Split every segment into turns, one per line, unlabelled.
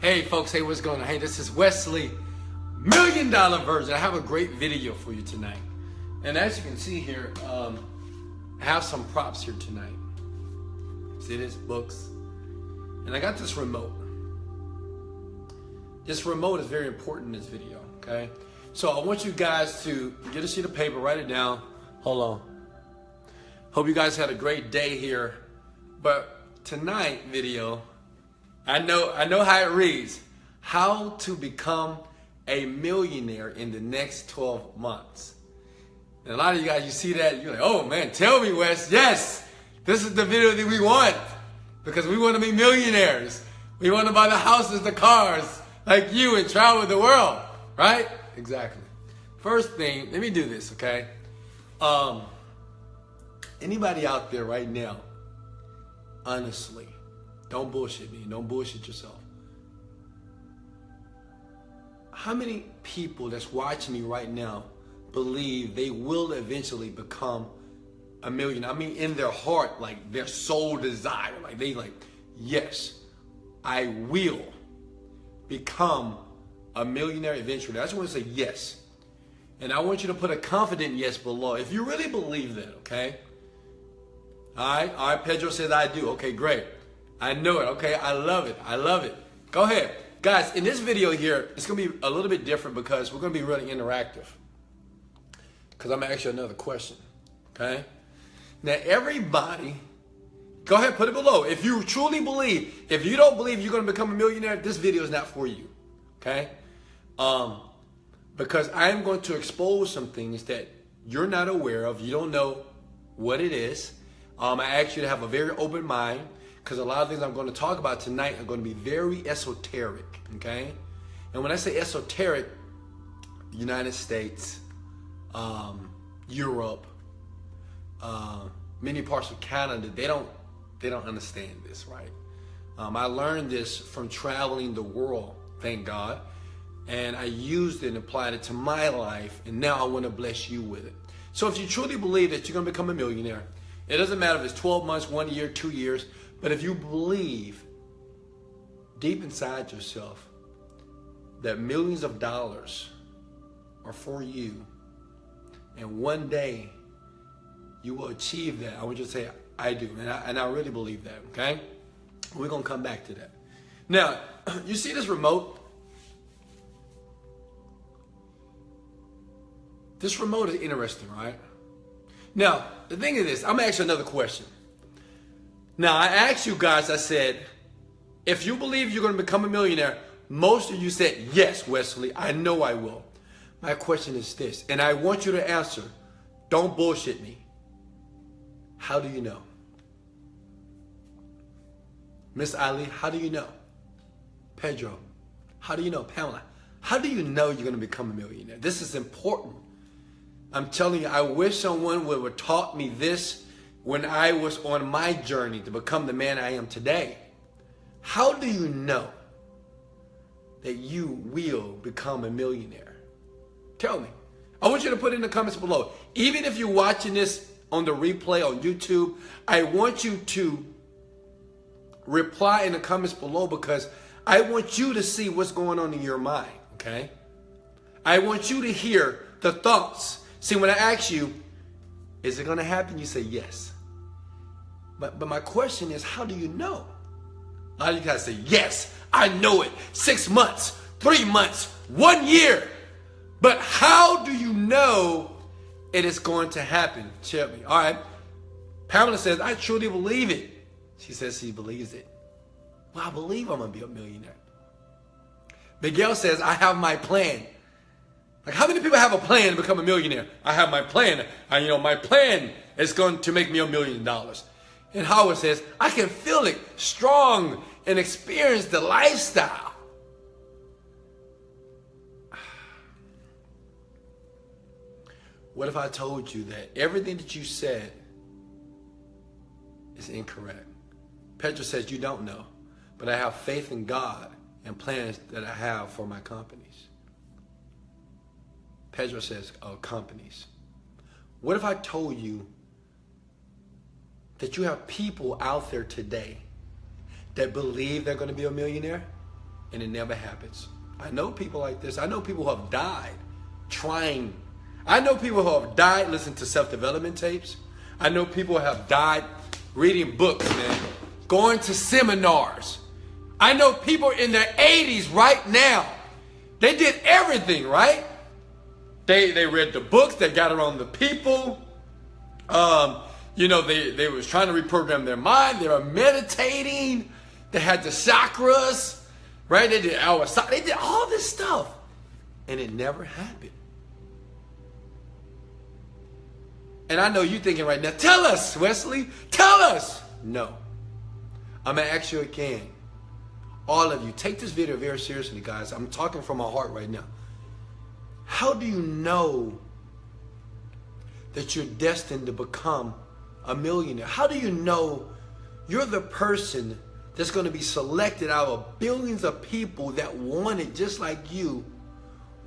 Hey folks, hey, what's going on? Hey, this is Wesley, $1 Million Version. I have a great video for you tonight. And as you can see here, I have some props here tonight. See this? Books. And I got this remote. This remote is very important in this video, okay? So I want you guys to get a sheet of paper, write it down. Hold on. Hope you guys had a great day here. But tonight video, I know how it reads. How to become a millionaire in the next 12 months. And a lot of you guys, you see that, you're like, oh man, tell me, Wes. Yes, this is the video that we want. Because we want to be millionaires. We want to buy the houses, the cars, like you, and travel the world. Right? Exactly. First thing, let me do this, okay? Anybody out there right now, honestly, don't bullshit me. Don't bullshit yourself. How many people that's watching me right now believe they will eventually become a millionaire? I mean, in their heart, like their soul desire, like they like, yes, I will become a millionaire eventually. I just want to say yes. And I want you to put a confident yes below. If you really believe that, okay? All right, Pedro says I do. Okay, great. I know it. Okay, I love it. I love it. Go ahead. Guys, in this video here, it's going to be a little bit different because we're going to be really interactive. Because I'm going to ask you another question. Okay? Now, everybody, go ahead, put it below. If you truly believe, if you don't believe you're going to become a millionaire, this video is not for you. Okay? Because I'm going to expose some things that you're not aware of. You don't know what it is. I ask you to have a very open mind. Because a lot of things I'm going to talk about tonight are going to be very esoteric, okay? And when I say esoteric, United States, Europe, many parts of Canada, they don't understand this, right? I learned this from traveling the world, thank God, and I used it and applied it to my life, and now I want to bless you with it. So if you truly believe that you're going to become a millionaire, it doesn't matter if it's 12 months, 1 year, 2 years, but if you believe deep inside yourself that millions of dollars are for you, and one day you will achieve that, I want you to say, I do. And I really believe that, okay? We're going to come back to that. Now, you see this remote? This remote is interesting, right? Now, the thing is this, I'm going to ask you another question. Now, I asked you guys, I said, if you believe you're going to become a millionaire, most of you said, yes, Wesley, I know I will. My question is this, and I want you to answer. Don't bullshit me. How do you know? Miss Ali, how do you know? Pedro, how do you know? Pamela, how do you know you're going to become a millionaire? This is important. I'm telling you, I wish someone would have taught me this when I was on my journey to become the man I am today. How do you know that you will become a millionaire? Tell me. I want you to put it in the comments below. Even if you're watching this on the replay on YouTube, I want you to reply in the comments below because I want you to see what's going on in your mind, okay? I want you to hear the thoughts. See, when I ask you, is it going to happen? You say yes. But my question is, how do you know? A lot of you guys say, yes, I know it. 6 months, 3 months, 1 year. But how do you know it is going to happen? Tell me. All right. Pamela says, I truly believe it. She says she believes it. Well, I believe I'm going to be a millionaire. Miguel says, I have my plan. Like, how many people have a plan to become a millionaire? I have my plan. My plan is going to make me $1 million. And Howard says, I can feel it strong and experience the lifestyle. What if I told you that everything that you said is incorrect? Pedro says, you don't know, but I have faith in God and plans that I have for my companies. Pedro says, companies. What if I told you that you have people out there today that believe they're going to be a millionaire and it never happens. I know people like this. I know people who have died trying. I know people who have died listening to self-development tapes. I know people who have died reading books, man, going to seminars. I know people in their 80s right now. They did everything, right? They read the books. They got around the people. They was trying to reprogram their mind. They were meditating. They had the chakras, right? They did all this stuff, and it never happened. And I know you thinking right now, tell us, Wesley, tell us. No, I'm gonna ask you again. All of you, take this video very seriously, guys. I'm talking from my heart right now. How do you know that you're destined to become a millionaire? How do you know you're the person that's going to be selected out of billions of people that want it just like you?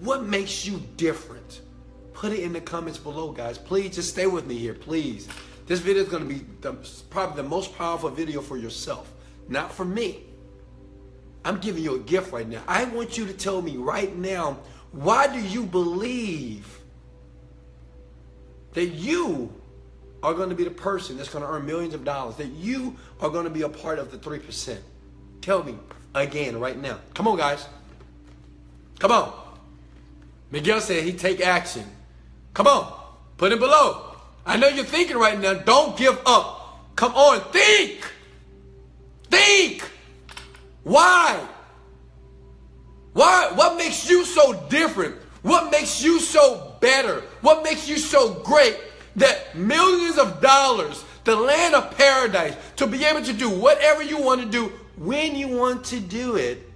What makes you different? Put it in the comments below, guys. Please just stay with me here, please. This video is going to be probably the most powerful video for yourself, not for me. I'm giving you a gift right now. I want you to tell me right now, why do you believe that you are going to be the person that's going to earn millions of dollars, that you are going to be a part of the 3%? Tell me again right now. Come on, guys. Come on. Miguel said he'd take action. Come on. Put it below. I know you're thinking right now. Don't give up. Come on. Think. Think. Why? Why? What makes you so different? What makes you so better? What makes you so great that millions of dollars, the land of paradise, to be able to do whatever you want to do when you want to do it?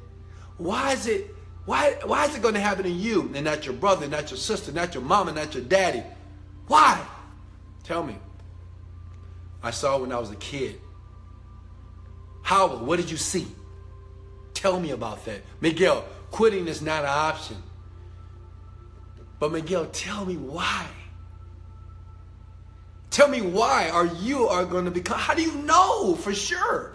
Why is it going to happen to you and not your brother, not your sister, not your mama, not your daddy? Why? Tell me. I saw when I was a kid. Howard, what did you see? Tell me about that. Miguel, quitting is not an option. But Miguel, tell me why. Tell me why you are going to become. How do you know for sure?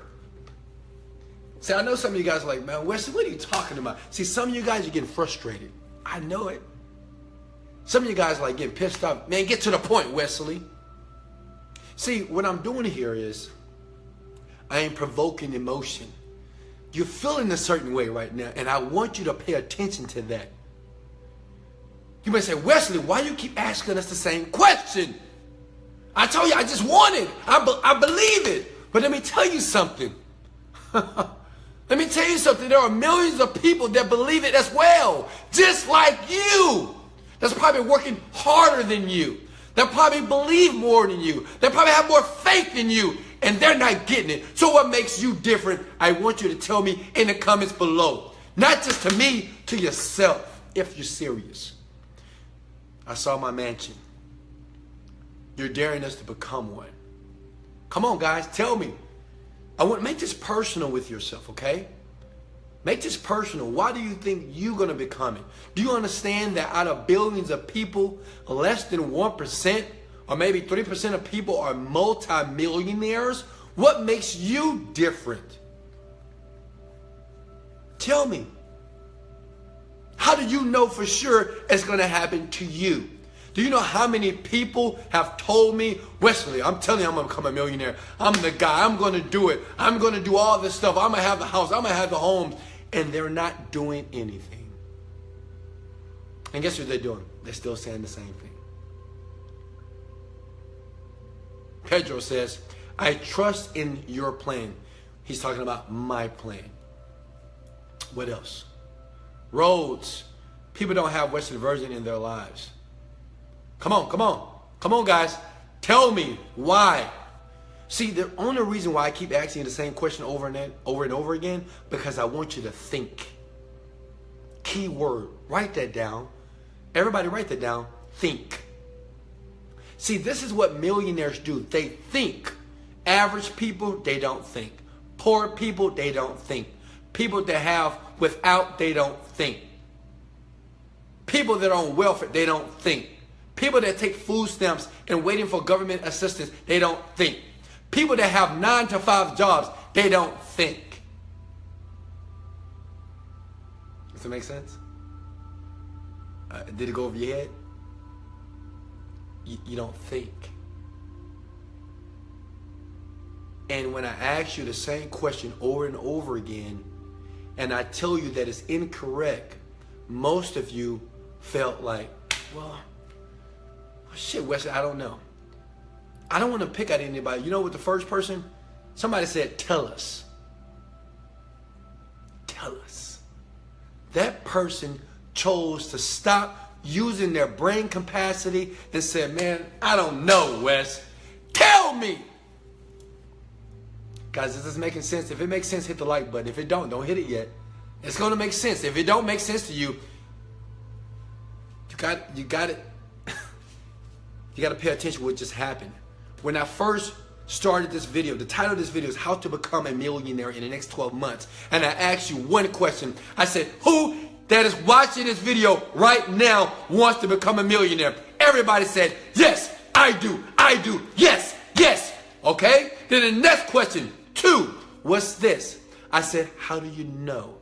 See, I know some of you guys are like, man, Wesley, what are you talking about? See, some of you guys are getting frustrated. I know it. Some of you guys are like getting pissed off. Man, get to the point, Wesley. See, what I'm doing here is I am provoking emotion. You're feeling a certain way right now, and I want you to pay attention to that. You may say, Wesley, why do you keep asking us the same question? I told you I just want it. I believe it. But let me tell you something. Let me tell you something. There are millions of people that believe it as well, just like you. That's probably working harder than you. That probably believe more than you. They probably have more faith than you. And they're not getting it. So what makes you different? I want you to tell me in the comments below. Not just to me, to yourself, if you're serious. I saw my mansion. You're daring us to become one. Come on, guys, tell me. I want to make this personal with yourself, okay? Make this personal. Why do you think you're going to become it? Do you understand that out of billions of people, less than 1%, or maybe 3% of people are multi-millionaires? What makes you different? Tell me. How do you know for sure it's going to happen to you? Do you know how many people have told me, Wesley, I'm telling you I'm going to become a millionaire. I'm the guy. I'm going to do it. I'm going to do all this stuff. I'm going to have the house. I'm going to have the homes. And they're not doing anything. And guess what they're doing? They're still saying the same thing. Pedro says, I trust in your plan. He's talking about my plan. What else? Roads. People don't have Western Virgin in their lives. Come on, come on. Come on, guys. Tell me why. See, the only reason why I keep asking you the same question over and over again, because I want you to think. Key word. Write that down. Everybody write that down. Think. See, this is what millionaires do. They think. Average people, they don't think. Poor people, they don't think. People that have without, they don't think. People that are on welfare, they don't think. People that take food stamps and waiting for government assistance, they don't think. People that have 9-to-5 jobs, they don't think. Does it make sense? Did it go over your head? You don't think. And when I ask you the same question over and over again, and I tell you that it's incorrect, most of you felt like, well, shit, Wesley, I don't know. I don't want to pick at anybody. You know what the first person? Somebody said, tell us. Tell us. That person chose to stop using their brain capacity and said, man, I don't know, Wes. Tell me. Guys, is this making sense? If it makes sense, hit the like button. If it don't hit it yet. It's going to make sense. If it don't make sense to you, you got it. You got to pay attention to what just happened. When I first started this video, the title of this video is How to Become a Millionaire in the Next 12 Months. And I asked you one question. I said, who that is watching this video right now wants to become a millionaire? Everybody said, yes, I do, yes, yes. Okay? Then the next question, 2, what's this? I said, how do you know?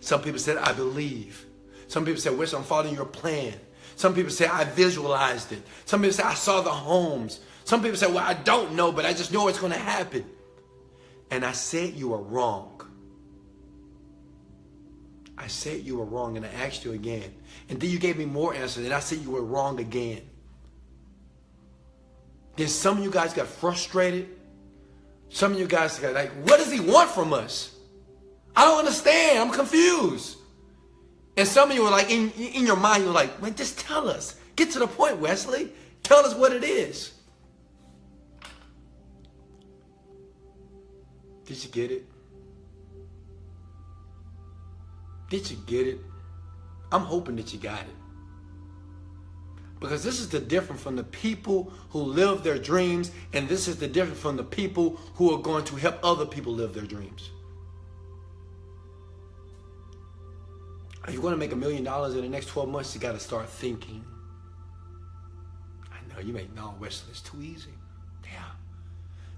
Some people said, I believe. Some people said, Wish, I'm following your plan. Some people say, I visualized it. Some people say, I saw the homes. Some people say, well, I don't know, but I just know it's going to happen. And I said you were wrong. I said you were wrong, and I asked you again. And then you gave me more answers, and I said you were wrong again. Then some of you guys got frustrated. Some of you guys got like, what does he want from us? I don't understand. I'm confused. And some of you were like, in your mind, you were like, man, just tell us. Get to the point, Wesley. Tell us what it is. Did you get it? Did you get it? I'm hoping that you got it. Because this is the difference from the people who live their dreams, and this is the difference from the people who are going to help other people live their dreams. If you're going to make $1 million in the next 12 months, you got to start thinking. I know you may know, Wesley, it's too easy. Yeah.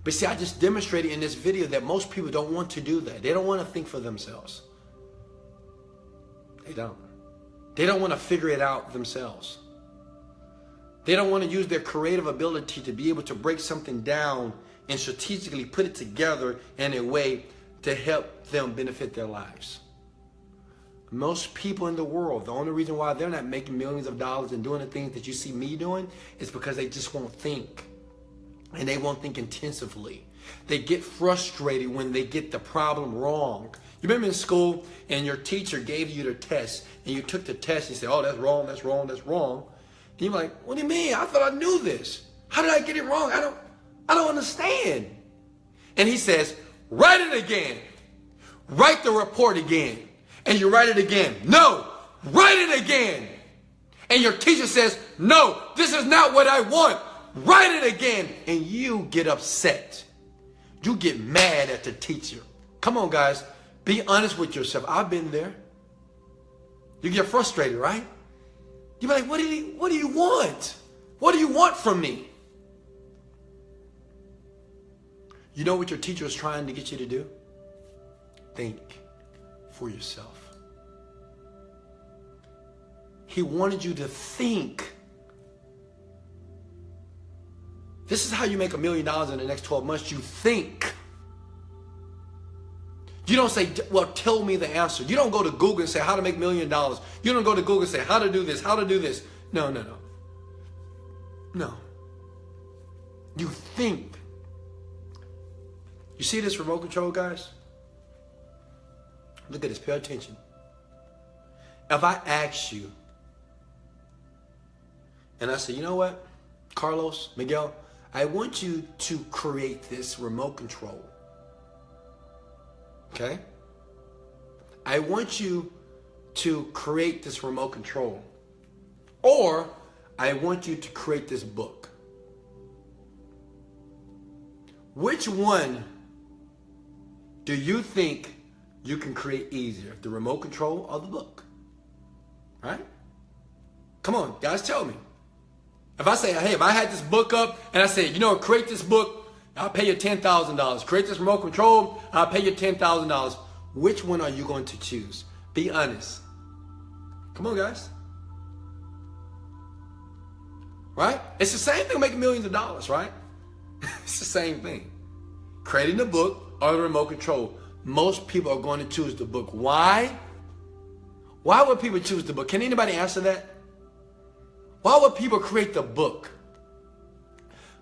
But see, I just demonstrated in this video that most people don't want to do that. They don't want to think for themselves. They don't. They don't want to figure it out themselves. They don't want to use their creative ability to be able to break something down and strategically put it together in a way to help them benefit their lives. Most people in the world, the only reason why they're not making millions of dollars and doing the things that you see me doing is because they just won't think. And they won't think intensively. They get frustrated when they get the problem wrong. You remember in school and your teacher gave you the test and you took the test and you said, oh, that's wrong, that's wrong, that's wrong. And you're like, what do you mean? I thought I knew this. How did I get it wrong? I don't understand. And he says, write it again. Write the report again. And you write it again. No, write it again. And your teacher says, no, this is not what I want. Write it again. And you get upset. You get mad at the teacher. Come on, guys. Be honest with yourself. I've been there. You get frustrated, right? You're like, what do you want? What do you want from me? You know what your teacher is trying to get you to do? Think for yourself. He wanted you to think. This is how you make $1 million in the next 12 months. You think. You don't say, well, tell me the answer. You don't go to Google and say how to make $1 million. You don't go to Google and say how to do this, how to do this. No. No. You think. You see this remote control, guys? Look at this. Pay attention. If I ask you, and I say, you know what, Carlos, Miguel, I want you to create this remote control. Okay? I want you to create this remote control. Or I want you to create this book. Which one do you think you can create easier? The remote control or the book? Right? Come on, guys, tell me. If I say, hey, if I had this book up and I said, you know, create this book, I'll pay you $10,000. Create this remote control, I'll pay you $10,000. Which one are you going to choose? Be honest. Come on, guys. Right? It's the same thing making millions of dollars, right? It's the same thing. Creating the book or the remote control. Most people are going to choose the book. Why? Why would people choose the book? Can anybody answer that? Why would people create the book?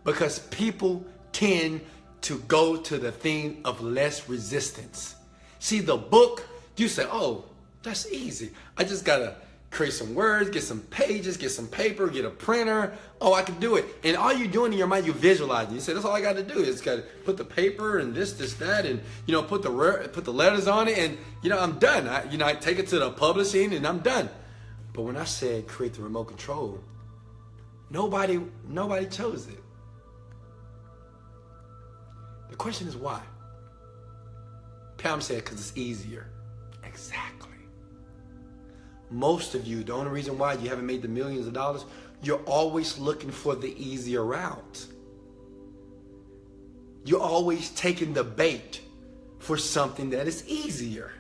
Because people tend to go to the thing of less resistance. See, the book, you say, oh, that's easy. I just got to create some words, get some pages, get some paper, get a printer. Oh, I can do it. And all you're doing in your mind, you visualize. You say, that's all I got to do is got to put the paper and this, that, and, put the letters on it. And, I'm done. I take it to the publishing and I'm done. But when I said create the remote control, nobody chose it. The question is why? Pam said, because it's easier. Exactly. Most of you, the only reason why you haven't made the millions of dollars, you're always looking for the easier route. You're always taking the bait for something that is easier.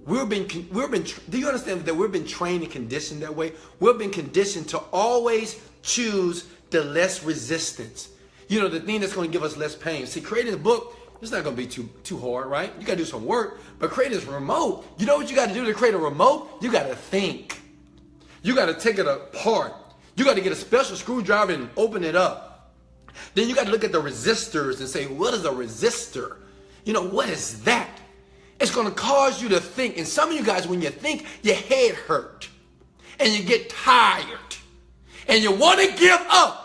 Do you understand that we've been trained and conditioned that way? We've been conditioned to always choose the less resistance. The thing that's going to give us less pain. See, creating a book, it's not going to be too hard, right? You got to do some work. But creating this remote, you know what you got to do to create a remote? You got to think. You got to take it apart. You got to get a special screwdriver and open it up. Then you got to look at the resistors and say, what is a resistor? What is that? It's going to cause you to think. And some of you guys, when you think, your head hurt. And you get tired. And you want to give up.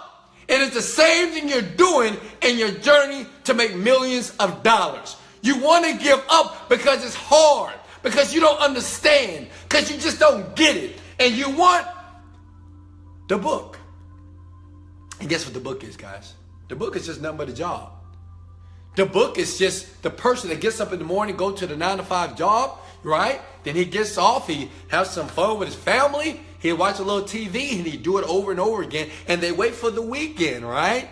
And it's the same thing you're doing in your journey to make millions of dollars. You want to give up because it's hard, because you don't understand, because you just don't get it. And you want the book. And guess what the book is, guys? The book is just nothing but a job. The book is just the person that gets up in the morning, go to the 9-to-5 job, right? Then he gets off, he has some fun with his family. He'd watch a little TV and he'd do it over and over again. And they wait for the weekend, right?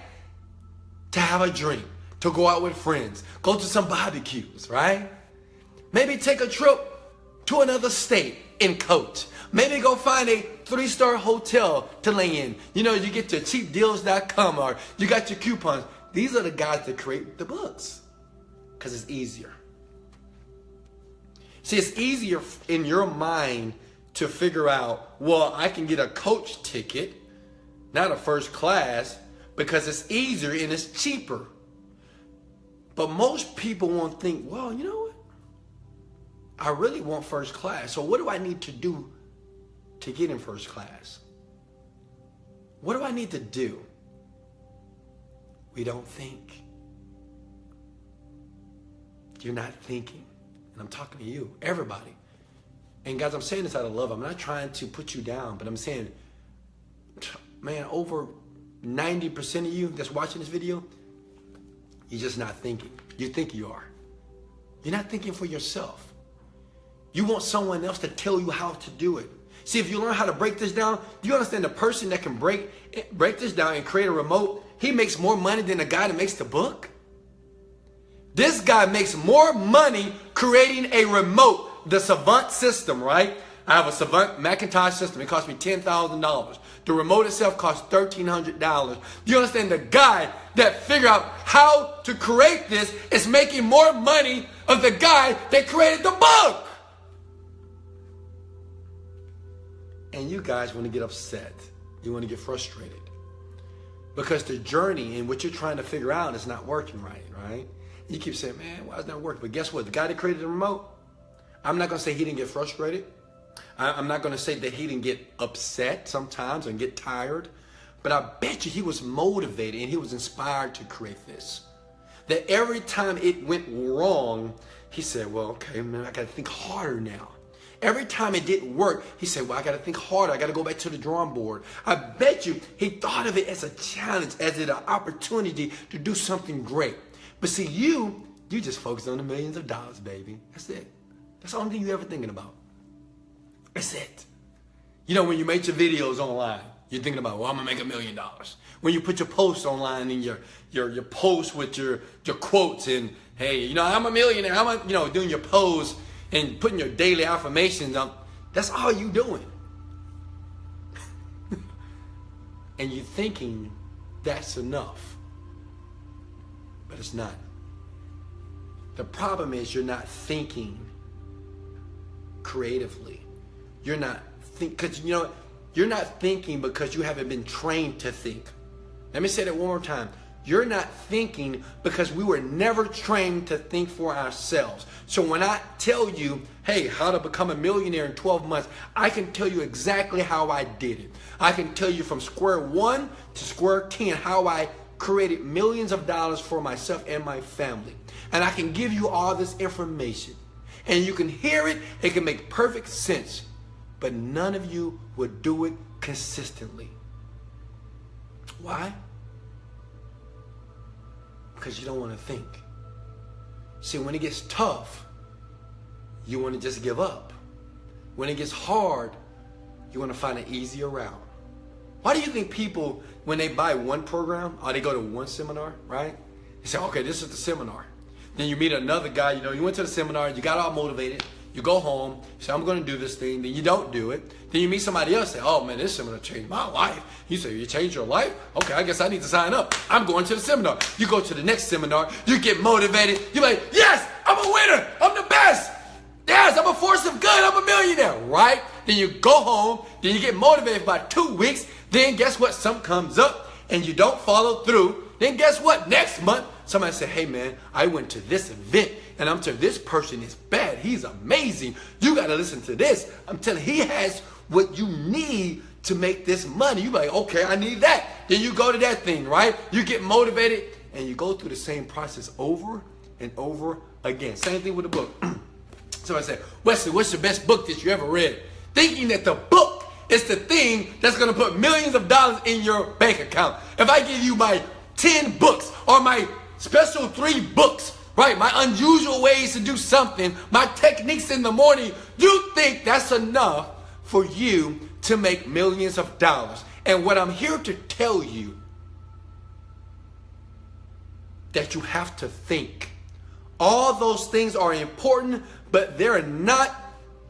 To have a drink, to go out with friends, go to some barbecues, right? Maybe take a trip to another state and coach. Maybe go find a 3-star hotel to lay in. You get your cheapdeals.com or you got your coupons. These are the guys that create the books because it's easier. See, it's easier in your mind to figure out, well, I can get a coach ticket, not a first class, because it's easier and it's cheaper. But most people won't think, well, you know what? I really want first class. So what do I need to do to get in first class? What do I need to do? We don't think. You're not thinking. And I'm talking to you, everybody. And guys, I'm saying this out of love. I'm not trying to put you down, but I'm saying, man, over 90% of you that's watching this video, you're just not thinking. You think you are. You're not thinking for yourself. You want someone else to tell you how to do it. See, if you learn how to break this down, do you understand the person that can break this down and create a remote, he makes more money than the guy that makes the book? This guy makes more money creating a remote. The Savant system, right? I have a Savant Macintosh system. It cost me $10,000. The remote itself costs $1,300. Do you understand? The guy that figured out how to create this is making more money of the guy that created the book. And you guys want to get upset. You want to get frustrated. Because the journey and what you're trying to figure out is not working right? You keep saying, man, why is it not working? But guess what? The guy that created the remote, I'm not going to say he didn't get frustrated. I'm not going to say that he didn't get upset sometimes and get tired. But I bet you he was motivated and he was inspired to create this. That every time it went wrong, he said, well, okay, man, I got to think harder now. Every time it didn't work, he said, well, I got to think harder. I got to go back to the drawing board. I bet you he thought of it as a challenge, as an opportunity to do something great. But see, you just focus on the millions of dollars, baby. That's it. That's the only thing you're ever thinking about. That's it. When you make your videos online, you're thinking about, well, I'm going to make $1 million. When you put your posts online and your posts with your quotes and, hey, I'm a millionaire. I'm doing your posts. and putting your daily affirmations up. That's all you doing. And you're thinking that's enough. But it's not. The problem is you're not thinking creatively. You're not because you know what? You're not thinking because you haven't been trained to think. Let me say that one more time. You're not thinking because we were never trained to think for ourselves. So when I tell you, hey, how to become a millionaire in 12 months, I can tell you exactly how I did it. I can tell you from square one to square 10 how I created millions of dollars for myself and my family. And I can give you all this information. And you can hear it. It can make perfect sense. But none of you would do it consistently. Why? Because you don't want to think. See, when it gets tough, you want to just give up. When it gets hard, you want to find an easier route. Why do you think people, when they buy one program or they go to one seminar, right? They say, okay, this is the seminar. Then you meet another guy, you went to the seminar, you got all motivated, you go home, you say, I'm going to do this thing, then you don't do it. Then you meet somebody else, say, oh man, this seminar changed my life. You say, you changed your life? Okay, I guess I need to sign up. I'm going to the seminar. You go to the next seminar, you get motivated, you're like, yes, I'm a winner, I'm the best. Yes, I'm a force of good, I'm a millionaire, right? Then you go home, then you get motivated for about 2 weeks, then guess what? Something comes up and you don't follow through. Then guess what? Next month, somebody said, hey man, I went to this event and I'm telling you, this person is bad. He's amazing. You got to listen to this. I'm telling you, he has what you need to make this money. You're like, okay, I need that. Then you go to that thing, right? You get motivated and you go through the same process over and over again. Same thing with a book. Somebody said, Wesley, what's the best book that you ever read? Thinking that the book is the thing that's going to put millions of dollars in your bank account. If I give you my 10 books or my special 3 books, right? My unusual ways to do something, my techniques in the morning, you think that's enough for you to make millions of dollars. And what I'm here to tell you, that you have to think. All those things are important, but they're not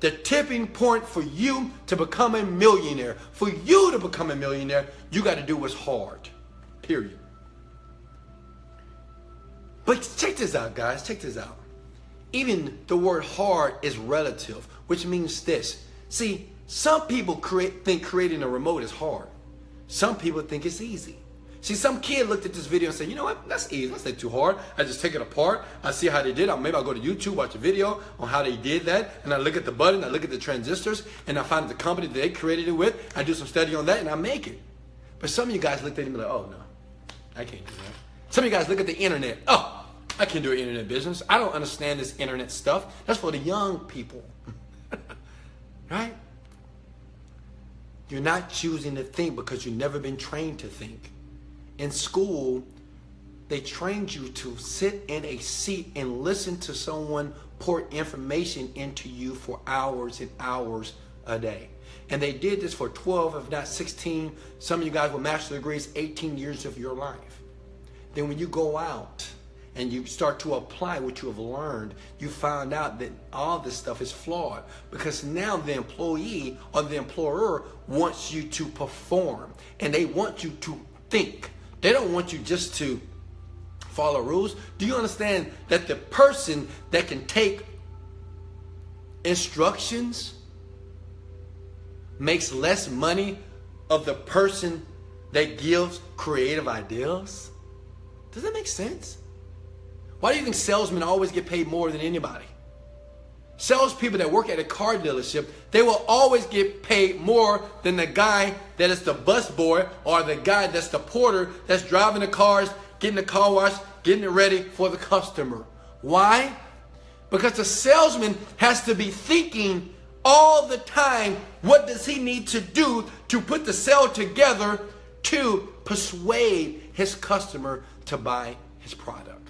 the tipping point for you to become a millionaire. For you to become a millionaire, you got to do what's hard, period. But check this out, guys. Check this out. Even the word hard is relative, which means this. See, some people think creating a remote is hard. Some people think it's easy. See, some kid looked at this video and said, you know what, that's easy, that's not too hard. I just take it apart, I see how they did it. Maybe I'll go to YouTube, watch a video on how they did that, and I look at the button, I look at the transistors, and I find the company that they created it with, I do some study on that, and I make it. But some of you guys looked at it and be like, oh no, I can't do that. Some of you guys look at the internet, oh, I can't do an internet business. I don't understand this internet stuff. That's for the young people, right? You're not choosing to think because you've never been trained to think. In school, they trained you to sit in a seat and listen to someone pour information into you for hours and hours a day. And they did this for 12, if not 16. Some of you guys with master's degrees, 18 years of your life. Then when you go out and you start to apply what you have learned, you find out that all this stuff is flawed because now the employee or the employer wants you to perform and they want you to think. They don't want you just to follow rules. Do you understand that the person that can take instructions makes less money of the person that gives creative ideas? Does that make sense? Why do you think salesmen always get paid more than anybody? Salespeople that work at a car dealership, they will always get paid more than the guy that is the bus boy or the guy that's the porter that's driving the cars, getting the car washed, getting it ready for the customer. Why? Because the salesman has to be thinking all the time, what does he need to do to put the sale together to persuade his customer to buy his product?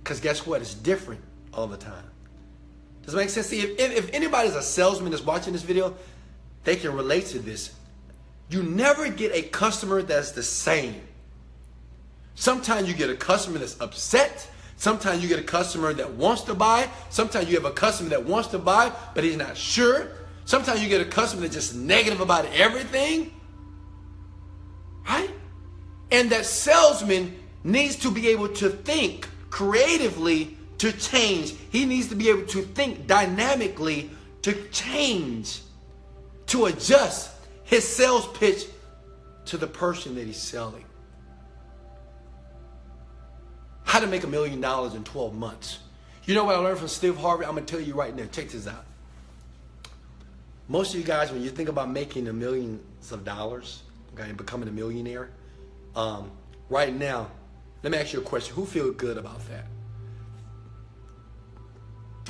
Because guess what? It's different all the time. Does it make sense? See, if anybody's a salesman that's watching this video, they can relate to this. You never get a customer that's the same. Sometimes you get a customer that's upset. Sometimes you get a customer that wants to buy. Sometimes you have a customer that wants to buy, but he's not sure. Sometimes you get a customer that's just negative about everything. Right? And that salesman needs to be able to think creatively to change. He needs to be able to think dynamically to change, to adjust his sales pitch to the person that he's selling. How to make $1 million in 12 months. You know what I learned from Steve Harvey? I'm going to tell you right now. Check this out. Most of you guys, when you think about making the millions of dollars, okay, and becoming a millionaire, right now, let me ask you a question. Who feels good about that?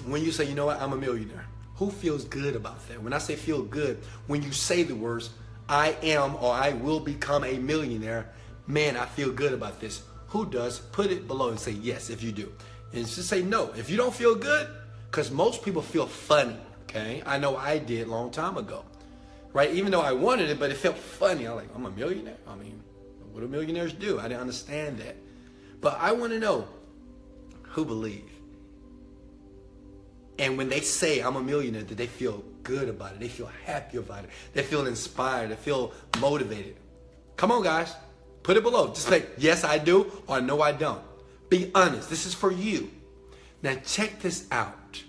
When you say, you know what, I'm a millionaire, who feels good about that? When I say feel good, when you say the words, I am or I will become a millionaire, man, I feel good about this. Who does? Put it below and say yes if you do. And just say no if you don't feel good, because most people feel funny, okay? I know I did a long time ago, right? Even though I wanted it, but it felt funny. I'm like, I'm a millionaire? I mean, what do millionaires do? I didn't understand that. But I want to know who believe. And when they say I'm a millionaire, that they feel good about it. They feel happy about it. They feel inspired. They feel motivated. Come on, guys. Put it below. Just say, yes, I do, or no, I don't. Be honest. This is for you. Now, check this out.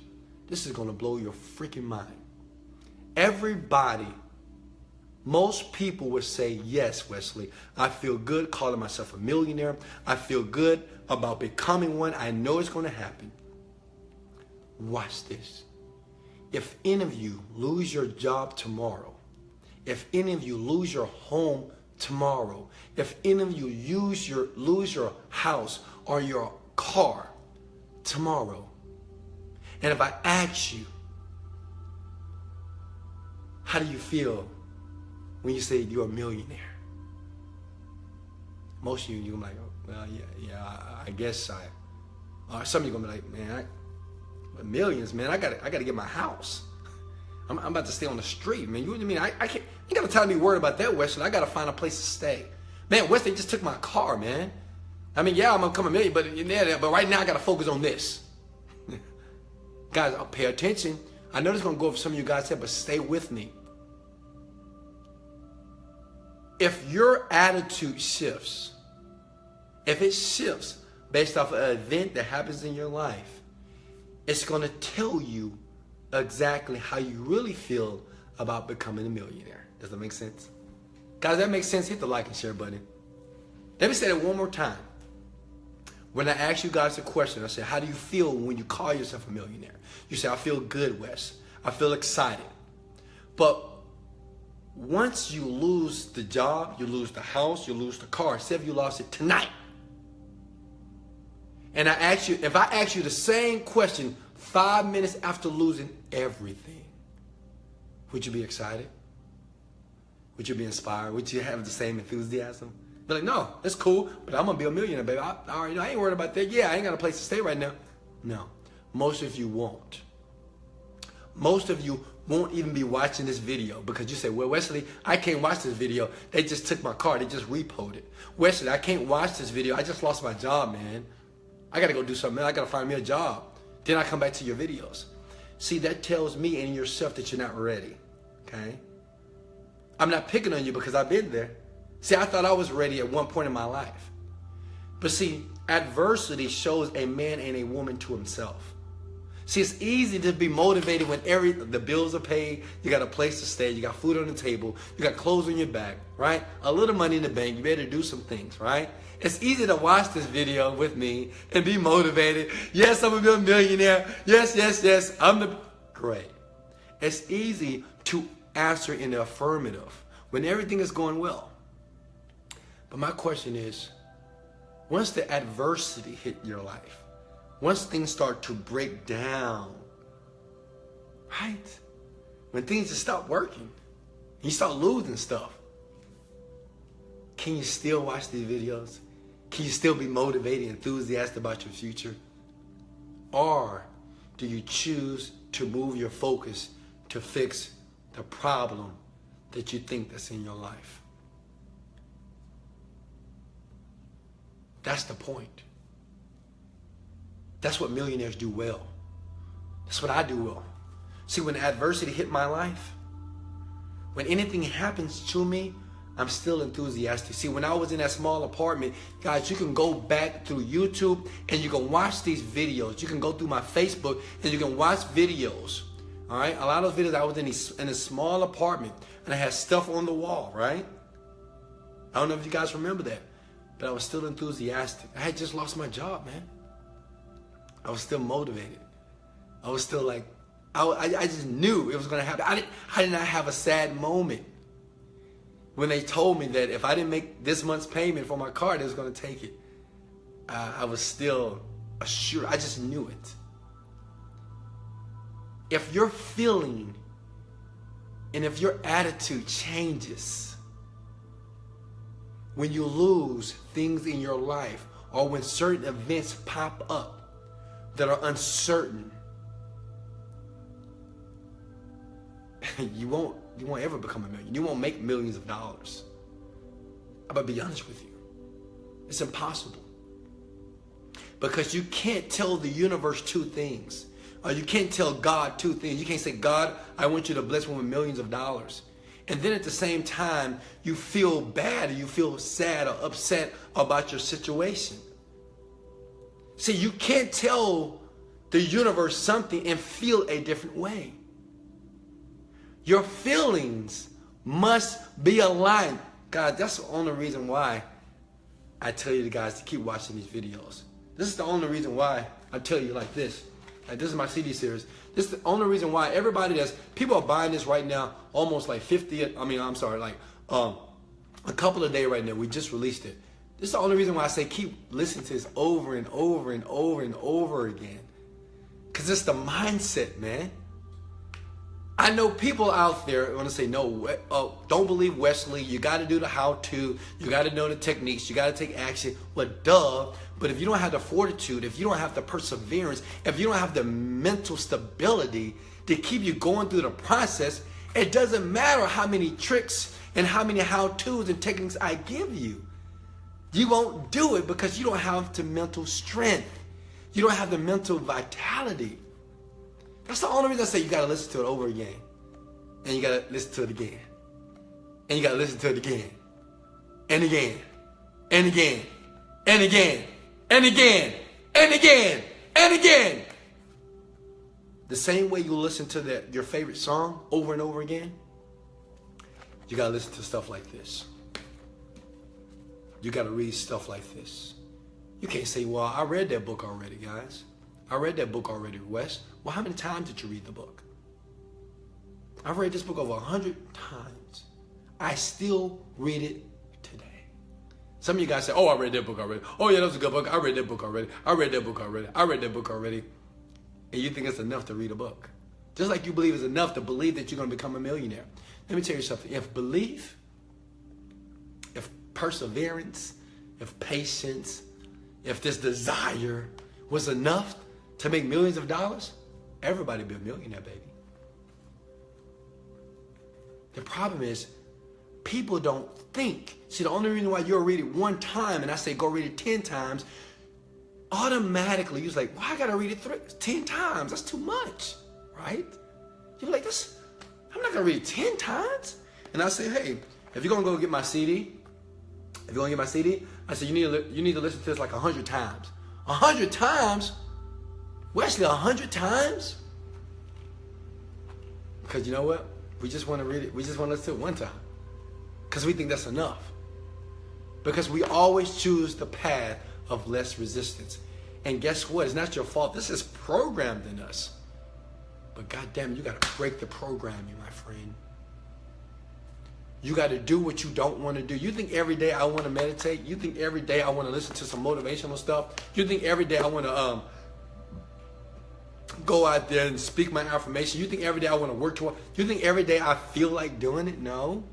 This is going to blow your freaking mind. Everybody, most people would say, yes, Wesley, I feel good calling myself a millionaire. I feel good about becoming one. I know it's going to happen. Watch this. If any of you lose your job tomorrow, if any of you lose your home tomorrow, if any of you lose your house or your car tomorrow, and if I ask you, how do you feel when you say you're a millionaire? Most of you're like, oh, well, yeah, I guess I. Or some of you gonna be like, man, millions, man, I gotta get my house. I'm about to stay on the street, man. You know what I mean? I can't. You gotta tell me worried about that, Wesley. I gotta find a place to stay. Man, Wesley just took my car, man. I mean, yeah, I'm gonna become a million, but right now I gotta focus on this. Guys, I'll pay attention. I know this is gonna go over some of you guys' head, but stay with me. If your attitude shifts, if it shifts based off of an event that happens in your life, it's going to tell you exactly how you really feel about becoming a millionaire. Does that make sense? Guys, that makes sense. Hit the like and share button. Let me say that one more time. When I ask you guys a question, I say, how do you feel when you call yourself a millionaire? You say, I feel good, Wes. I feel excited. But once you lose the job, you lose the house, you lose the car. Say if you lost it tonight. And I ask you, if I ask you the same question 5 minutes after losing everything, would you be excited? Would you be inspired? Would you have the same enthusiasm? Be like, no, that's cool, but I'm gonna be a millionaire, baby. I already know. I ain't worried about that. Yeah, I ain't got a place to stay right now. No, most of you won't. Most of you won't even be watching this video because you say, well, Wesley, I can't watch this video. They just took my car. They just repoed it. Wesley, I can't watch this video. I just lost my job, man. I got to go do something. I got to find me a job. Then I come back to your videos. See, that tells me and yourself that you're not ready, okay? I'm not picking on you because I've been there. See, I thought I was ready at one point in my life. But see, adversity shows a man and a woman to himself. See, it's easy to be motivated when the bills are paid, you got a place to stay, you got food on the table, you got clothes on your back, right? A little money in the bank, you better do some things, right? It's easy to watch this video with me and be motivated. Yes, I'm gonna be a millionaire. Yes, yes, yes, great. It's easy to answer in the affirmative when everything is going well. But my question is, once the adversity hit your life, once things start to break down, right? When things just stop working, you start losing stuff, can you still watch these videos? Can you still be motivated, enthusiastic about your future? Or do you choose to move your focus to fix the problem that you think that's in your life? That's the point. That's what millionaires do well. That's what I do well. See, when adversity hit my life, when anything happens to me, I'm still enthusiastic. See, when I was in that small apartment, guys, you can go back through YouTube and you can watch these videos. You can go through my Facebook and you can watch videos. All right, a lot of those videos, I was in a small apartment and I had stuff on the wall, right? I don't know if you guys remember that, but I was still enthusiastic. I had just lost my job, man. I was still motivated. I was still like, I just knew it was going to happen. I did not have a sad moment when they told me that if I didn't make this month's payment for my car, they was going to take it. I was still assured. I just knew it. If your feeling and if your attitude changes when you lose things in your life or when certain events pop up that are uncertain, you won't ever become a millionaire. You won't make millions of dollars. I'm going to be honest with you. It's impossible. Because you can't tell the universe two things. Or you can't tell God two things. You can't say, God, I want you to bless me with millions of dollars. And then at the same time, you feel bad or you feel sad or upset about your situation. See, you can't tell the universe something and feel a different way. Your feelings must be aligned. God, that's the only reason why I tell you guys to keep watching these videos. This is the only reason why I tell you like this. Like, this is my CD series. This is the only reason why people are buying this right now, almost like 50, like a couple of days right now. We just released it. This is the only reason why I say keep listening to this over and over and over and over again. Because it's the mindset, man. I know people out there want to say, no, don't believe Wesley. You got to do the how-to. You got to know the techniques. You got to take action. Well, duh. But if you don't have the fortitude, if you don't have the perseverance, if you don't have the mental stability to keep you going through the process, it doesn't matter how many tricks and how many how-tos and techniques I give you. You won't do it because you don't have the mental strength. You don't have the mental vitality. That's the only reason I say you got to listen to it over again. And you got to listen to it again. And you got to listen to it again. And again. And again. And again. And again. And again. And again. The same way you listen to your favorite song over and over again, you got to listen to stuff like this. You got to read stuff like this. You can't say, well, I read that book already, guys. I read that book already, Wes. Well, how many times did you read the book? I've read this book over 100 times. I still read it today. Some of you guys say, oh, I read that book already. Oh, yeah, that was a good book. I read that book already. I read that book already. I read that book already. And you think it's enough to read a book. Just like you believe it's enough to believe that you're going to become a millionaire. Let me tell you something. If belief, if perseverance, if patience, if this desire was enough to make millions of dollars, everybody be a millionaire, baby. The problem is, people don't think. See, the only reason why you'll read it one time and I say go read it 10 times, automatically you're like, well, I gotta read it 10 times. That's too much, right? You're like, I'm not gonna read it 10 times. And I say, hey, if you're gonna go get my CD, I say you need to listen to this like 100 times. 100 times? Wesley, 100 times? Because you know what? We just want to read it. We just want to listen to it one time. Because we think that's enough. Because we always choose the path of less resistance. And guess what? It's not your fault. This is programmed in us. But goddamn, you got to break the programming, my friend. You got to do what you don't want to do. You think every day I want to meditate? You think every day I want to listen to some motivational stuff? You think every day I want to go out there and speak my affirmation? You think every day I want to work toward? You think every day I feel like doing it? No.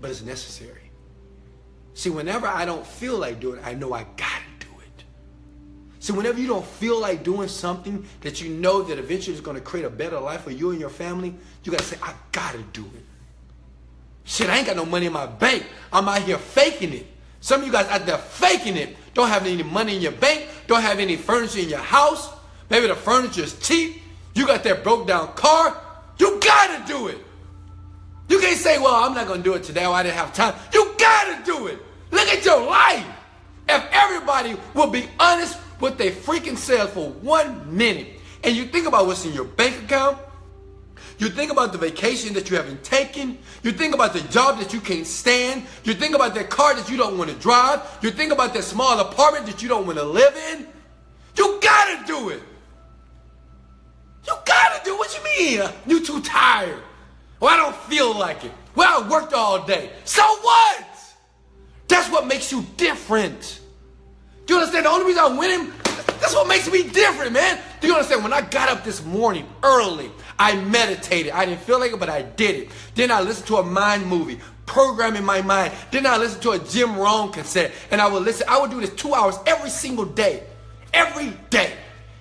But it's necessary. See, whenever I don't feel like doing it, I know I got to do it. See, whenever you don't feel like doing something that you know that eventually is going to create a better life for you and your family, you got to say, I got to do it. Shit, I ain't got no money in my bank. I'm out here faking it. Some of you guys out there faking it. Don't have any money in your bank. don't have any furniture in your house. Maybe the furniture is cheap. You got that broke down car. You gotta do it. You can't say, well, I'm not gonna do it today or I didn't have time. You gotta do it. Look at your life. If everybody will be honest with their freaking self for 1 minute, and you think about what's in your bank account, you think about the vacation that you haven't taken, you think about the job that you can't stand, you think about that car that you don't want to drive, you think about that small apartment that you don't want to live in, you gotta do it. You gotta do what you mean. You too tired. Well, I don't feel like it. Well, I worked all day. So what? That's what makes you different. Do you understand? The only reason I'm winning, that's what makes me different, man. Do you understand? When I got up this morning early, I meditated. I didn't feel like it, but I did it. Then I listened to a mind movie, programming my mind. Then I listened to a Jim Rohn cassette, and I would listen. I would do this 2 hours every single day. Every day.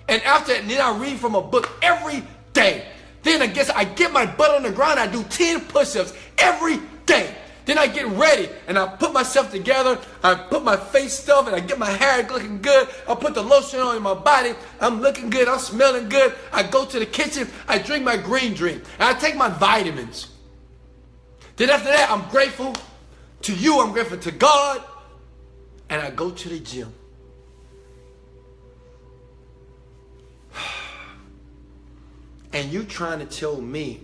And after that, then I read from a book every day. Then I get my butt on the ground. I do 10 push-ups every day. Then I get ready and I put myself together. I put my face stuff and I get my hair looking good. I put the lotion on in my body. I'm looking good. I'm smelling good. I go to the kitchen. I drink my green drink. And I take my vitamins. Then after that, I'm grateful to you. I'm grateful to God. And I go to the gym. And you trying to tell me,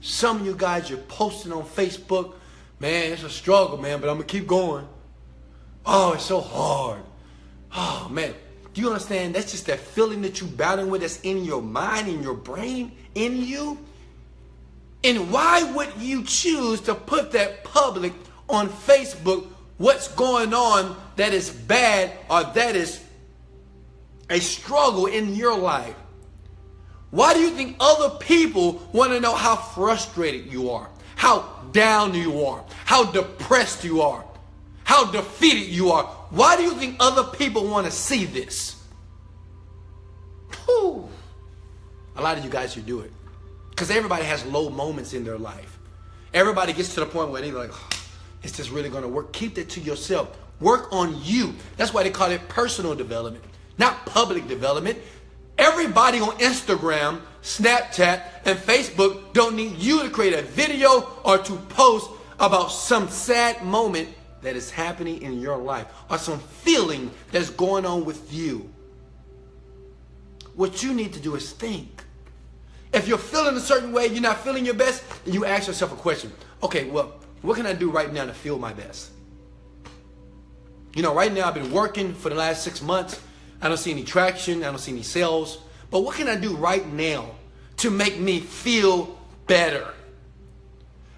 some of you guys, you're posting on Facebook, man, it's a struggle, man, but I'm going to keep going. Oh, it's so hard. Oh, man. Do you understand? That's just that feeling that you're battling with that's in your mind, in your brain, in you. And why would you choose to put that public on Facebook, what's going on that is bad or that is a struggle in your life? Why do you think other people want to know how frustrated you are, how down you are, how depressed you are, how defeated you are? Why do you think other people want to see this? Whew. A lot of you guys, you do it. Because everybody has low moments in their life. Everybody gets to the point where they're like, oh, is this really going to work? Keep that to yourself. Work on you. That's why they call it personal development, not public development. Everybody on Instagram, Snapchat, and Facebook don't need you to create a video or to post about some sad moment that is happening in your life or some feeling that's going on with you. What you need to do is think. If you're feeling a certain way, you're not feeling your best, then you ask yourself a question. Okay, well, what can I do right now to feel my best? You know, right now I've been working for the last 6 months. I don't see any traction. I don't see any sales. But what can I do right now to make me feel better?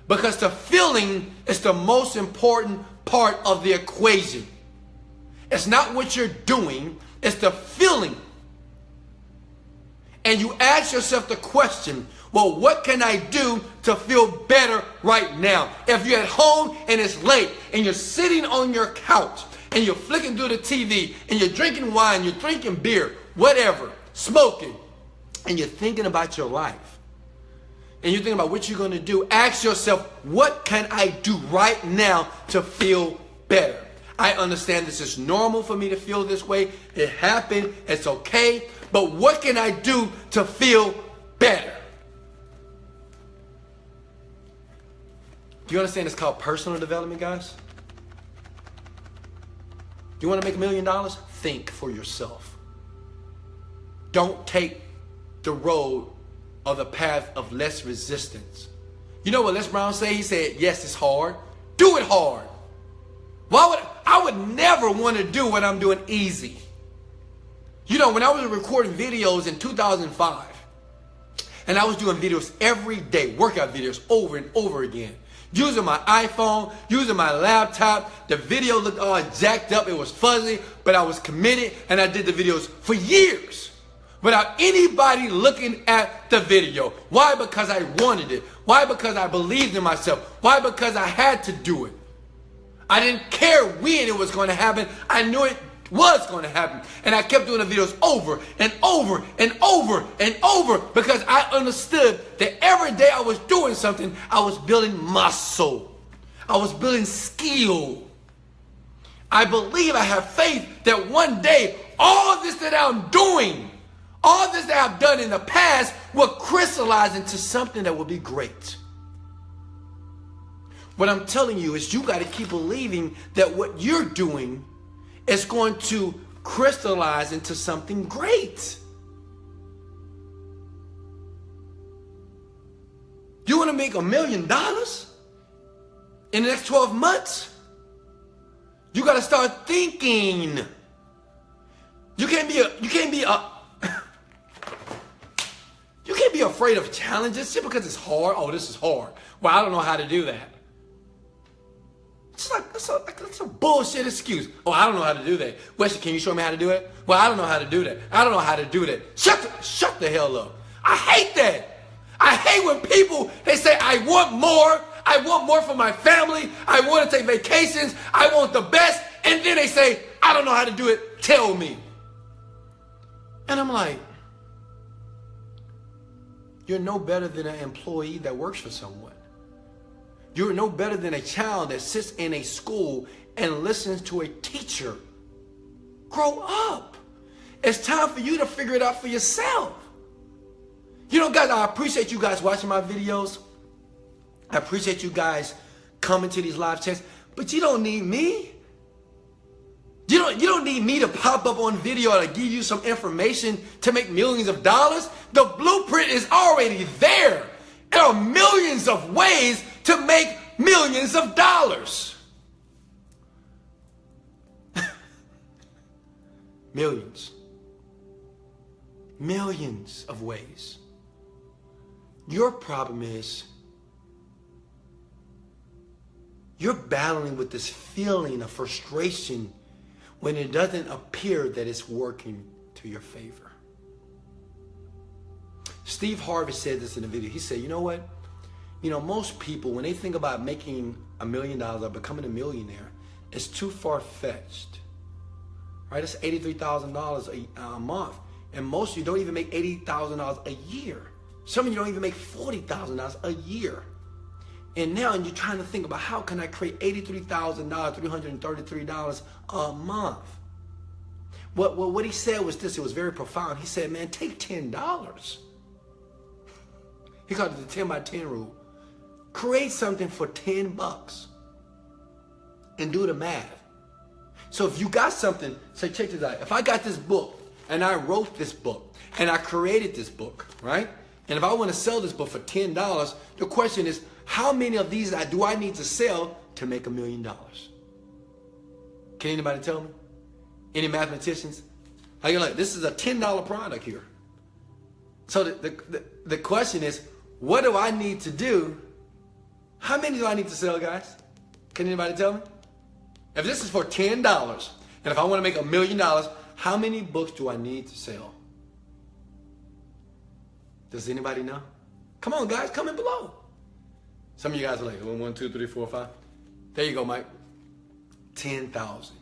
Because the feeling is the most important part of the equation. It's not what you're doing. It's the feeling. And you ask yourself the question, well, what can I do to feel better right now? If you're at home and it's late and you're sitting on your couch, and you're flicking through the TV, and you're drinking wine, you're drinking beer, whatever, smoking, and you're thinking about your life, and you're thinking about what you're going to do, ask yourself, what can I do right now to feel better? I understand this is normal for me to feel this way. It happened. It's okay. But what can I do to feel better? Do you understand it's called personal development, guys? You want to make $1 million? Think for yourself. Don't take the road or the path of less resistance. You know what Les Brown said? He said, yes, it's hard. Do it hard. I would never want to do what I'm doing easy. You know, when I was recording videos in 2005, and I was doing videos every day, workout videos over and over again, using my iPhone, using my laptop. The video looked all jacked up. It was fuzzy, but I was committed, and I did the videos for years without anybody looking at the video. Why? Because I wanted it. Why? Because I believed in myself. Why? Because I had to do it. I didn't care when it was going to happen. I knew it was going to happen. And I kept doing the videos over and over and over and over because I understood that every day I was doing something, I was building muscle. I was building skill. I believe, I have faith that one day all this that I'm doing, all this that I've done in the past will crystallize into something that will be great. What I'm telling you is you got to keep believing that what you're doing is going to crystallize into something great. You want to make $1 million in the next 12 months? You got to start thinking. You can't be afraid of challenges just because it's hard. Oh, this is hard. Well, I don't know how to do that. It's like that's a bullshit excuse. Oh, I don't know how to do that. Wesley, can you show me how to do it? Well, I don't know how to do that. I don't know how to do that. Shut the hell up. I hate that. I hate when people, they say, I want more. I want more for my family. I want to take vacations. I want the best. And then they say, I don't know how to do it. Tell me. And I'm like, you're no better than an employee that works for someone. You're no better than a child that sits in a school and listens to a teacher. Grow up. It's time for you to figure it out for yourself. You know, guys, I appreciate you guys watching my videos. I appreciate you guys coming to these live chats, but you don't need me. You don't need me to pop up on video to give you some information to make millions of dollars. The blueprint is already there. There are millions of ways to make millions of dollars. Millions. Millions of ways. Your problem is you're battling with this feeling of frustration when it doesn't appear that it's working to your favor. Steve Harvey said this in a video. He said, you know what? You know, most people, when they think about making $1 million or becoming a millionaire, it's too far-fetched. Right? It's $83,000 a month. And most of you don't even make $80,000 a year. Some of you don't even make $40,000 a year. And now you're trying to think about how can I create $83,000, $333 a month. What he said was this. It was very profound. He said, man, take $10. He called it the 10 by 10 rule. Create something for $10 and do the math. So if you got something, say, check this out. If I got this book and I wrote this book and I created this book, right? And if I want to sell this book for $10, the question is, how many of these do I need to sell to make $1 million? Can anybody tell me? Any mathematicians? How you like, this is a $10 product here. So the question is, what do I need to do? How many do I need to sell, guys? Can anybody tell me? If this is for $10, and if I want to make $1 million, how many books do I need to sell? Does anybody know? Come on, guys, comment below. Some of you guys are like, 1, 2, 3, 4, 5. There you go, Mike. 10,000.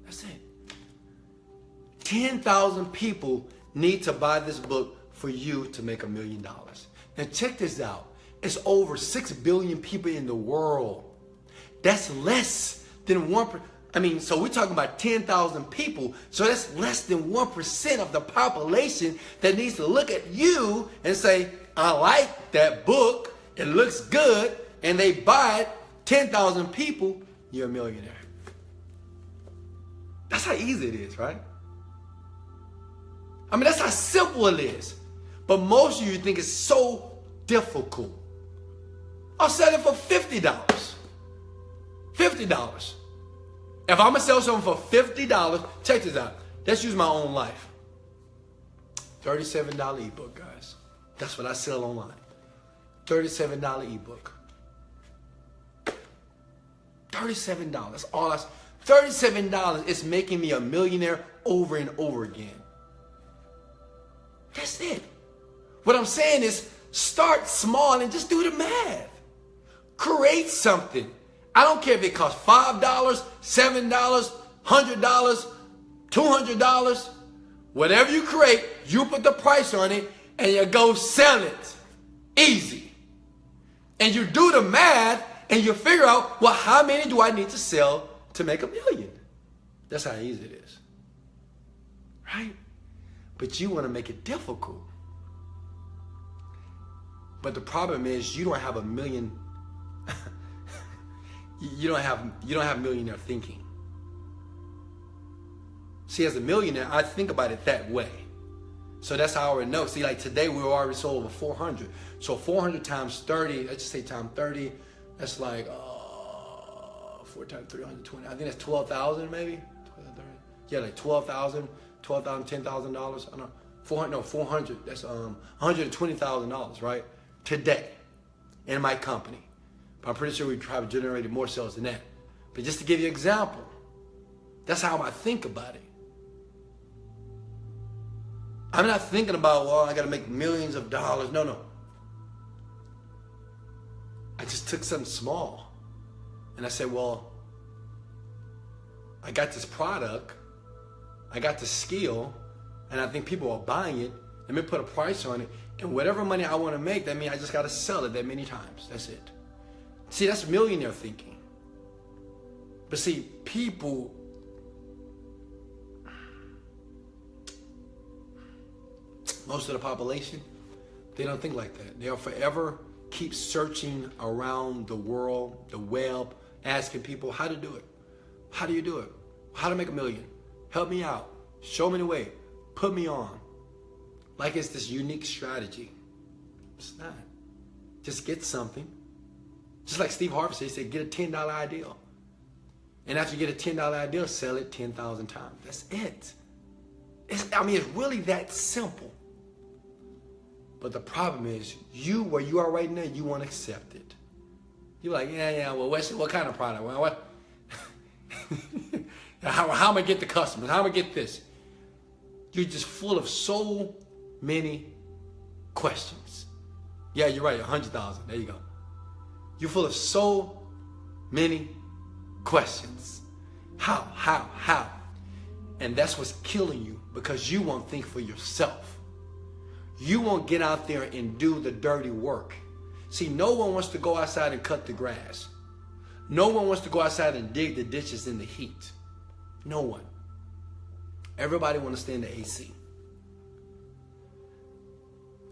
That's it. 10,000 people need to buy this book for you to make $1 million. Now check this out. It's over 6 billion people in the world. That's less than 1%. I mean, so we're talking about 10,000 people. So that's less than 1% of the population that needs to look at you and say, I like that book. It looks good. And they buy it. 10,000 people, you're a millionaire. That's how easy it is, right? I mean, that's how simple it is. But most of you think it's so difficult. I'll sell it for $50. $50. If I'm going to sell something for $50, check this out. Let's use my own life. $37 ebook, guys. That's what I sell online. $37 ebook. $37. That's all I. $37 is making me a millionaire over and over again. That's it. What I'm saying is start small and just do the math. Create something. I don't care if it costs $5, $7, $100, $200. Whatever you create, you put the price on it and you go sell it. Easy. And you do the math and you figure out, well, how many do I need to sell to make $1 million? That's how easy it is. right? But you want to make it difficult. But the problem is you don't have a million. you don't have millionaire thinking. See, as a millionaire, I think about it that way. So that's how I already know. See, like today we already sold over 400. So 400 times 30, let's just say times 30, that's like 4 times 320. I think that's 12,000 maybe. 12, 30. Yeah, like 12,000, $10,000. I don't know. 400, no, 400. That's $120,000, right? Today in my company. But I'm pretty sure we have generated more sales than that. But just to give you an example, that's how I think about it. I'm not thinking about, well, I got to make millions of dollars. No. I just took something small. And I said, well, I got this product. I got the skill. And I think people are buying it. Let me put a price on it. And whatever money I want to make, that means I just got to sell it that many times. That's it. See, that's millionaire thinking. But see, people... most of the population, they don't think like that. They'll forever keep searching around the world, the web, asking people how to do it. How do you do it? How to make $1 million? Help me out. Show me the way. Put me on. Like it's this unique strategy. It's not. Just get something. Just like Steve Harvey said, he said, get a $10 ideal. And after you get a $10 ideal, sell it 10,000 times. That's it. It's really that simple. But the problem is, you, where you are right now, you won't accept it. You're like, yeah, well, what kind of product? Well, what? how am I going to get the customers? How am I going to get this? You're just full of so many questions. Yeah, you're right, 100,000. There you go. You're full of so many questions. How? And that's what's killing you, because you won't think for yourself. You won't get out there and do the dirty work. See, no one wants to go outside and cut the grass. No one wants to go outside and dig the ditches in the heat. No one. Everybody wants to stay in the AC.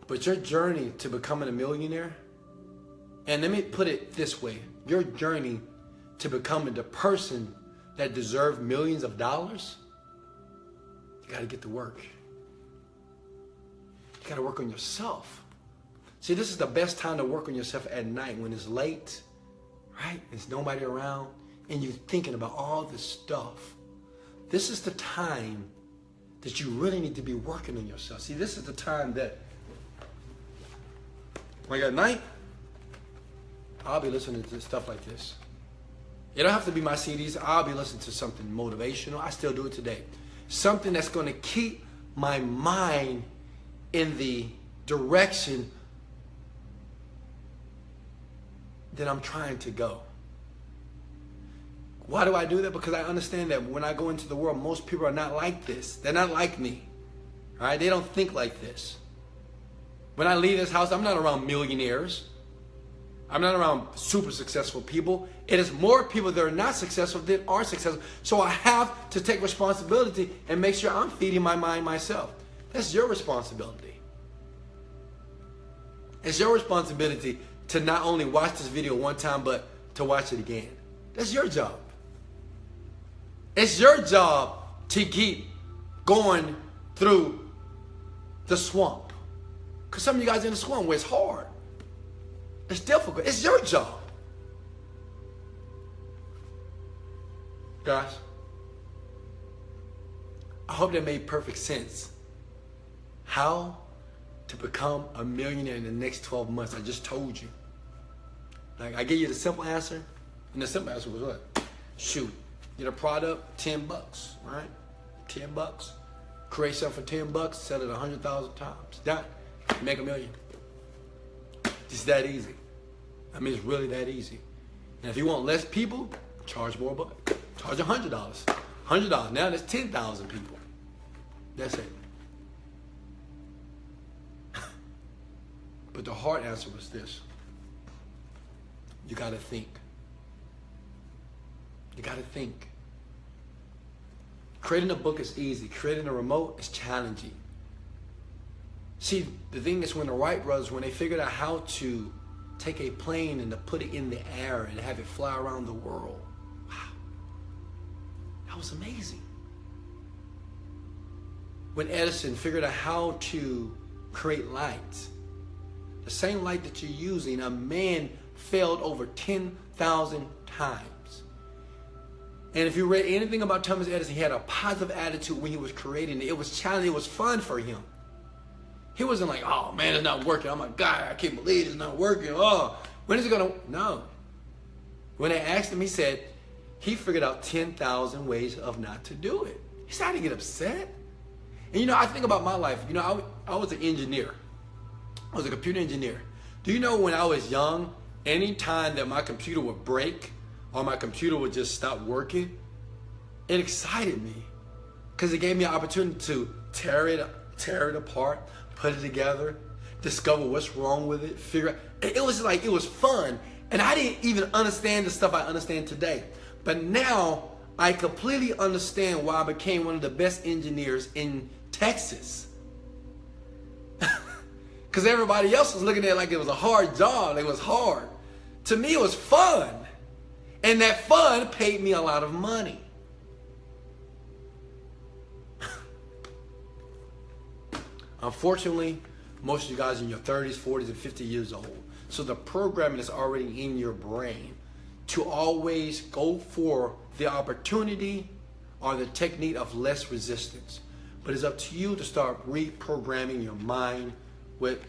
But your journey to becoming a millionaire, and let me put it this way, your journey to becoming the person that deserves millions of dollars, you got to get to work. You got to work on yourself. See, this is the best time to work on yourself at night when it's late, right? There's nobody around, and you're thinking about all this stuff. This is the time that you really need to be working on yourself. See, this is the time that, like at night, I'll be listening to stuff like this. It don't have to be my CDs. I'll be listening to something motivational. I still do it today. Something that's going to keep my mind in the direction that I'm trying to go. Why do I do that? Because I understand that when I go into the world, most people are not like this. They're not like me. All right? They don't think like this. When I leave this house, I'm not around millionaires. I'm not around super successful people. It is more people that are not successful than are successful. So I have to take responsibility and make sure I'm feeding my mind myself. That's your responsibility. It's your responsibility to not only watch this video one time, but to watch it again. That's your job. It's your job to keep going through the swamp. Because some of you guys are in the swamp where it's hard. It's difficult. It's your job. Guys, I hope that made perfect sense. How to become a millionaire in the next 12 months. I just told you. Like, I gave you the simple answer, and the simple answer was what? Shoot, get a product, $10, right? $10. Create something for $10, sell it 100,000 times. Done. Make $1 million. It's that easy. I mean, it's really that easy. And if you want less people, charge more bucks. Charge $100. $100. Now there's 10,000 people. That's it. But the hard answer was this. You got to think. You got to think. Creating a book is easy. Creating a remote is challenging. See, the thing is when the Wright brothers, when they figured out how to take a plane and to put it in the air and have it fly around the world, wow, that was amazing. When Edison figured out how to create lights, the same light that you're using, a man failed over 10,000 times. And if you read anything about Thomas Edison, he had a positive attitude when he was creating it. It was challenging, it was fun for him. He wasn't like, oh man, it's not working. Oh my God, I can't believe it's not working. Oh, when is it gonna? No. When they asked him, he said he figured out 10,000 ways of not to do it. He started to get upset. And you know, I think about my life. You know, I was an engineer. I was a computer engineer. Do you know when I was young, any time that my computer would break or my computer would just stop working, it excited me because it gave me an opportunity to tear it apart, put it together, discover what's wrong with it, figure out. It was like, it was fun. And I didn't even understand the stuff I understand today. But now I completely understand why I became one of the best engineers in Texas. Because everybody else was looking at it like it was a hard job. It was hard. To me, it was fun. And that fun paid me a lot of money. Unfortunately, most of you guys are in your 30s, 40s, and 50 years old. So the programming is already in your brain to always go for the opportunity or the technique of less resistance. But it's up to you to start reprogramming your mind with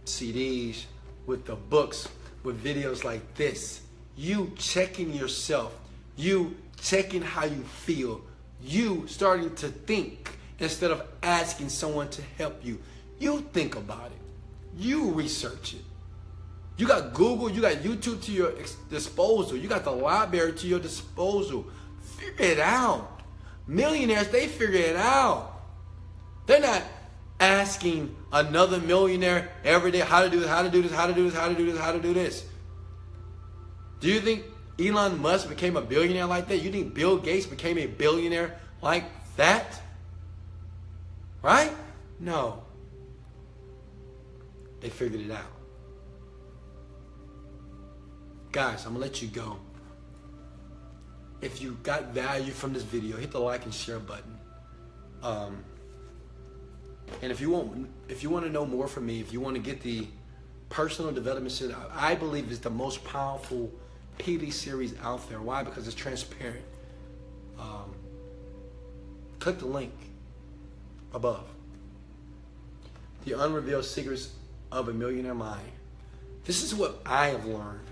CDs, with the books, with videos like this. You checking yourself, you checking how you feel, you starting to think instead of asking someone to help you. You think about it. You research it. You got Google, you got YouTube to your disposal. You got the library to your disposal. Figure it out. Millionaires, they figure it out. They're not asking another millionaire every day how to do this, how to do this, how to do this, how to do this, how to do this. Do you think Elon Musk became a billionaire like that? You think Bill Gates became a billionaire like that? Right? No. They figured it out. Guys, I'm going to let you go. If you got value from this video, hit the like and share button. And if you want to know more from me, if you want to get the personal development series, I believe it's the most powerful PD series out there. Why? Because it's transparent. Click the link above. The Unrevealed Secrets of a Millionaire Mind. This is what I have learned.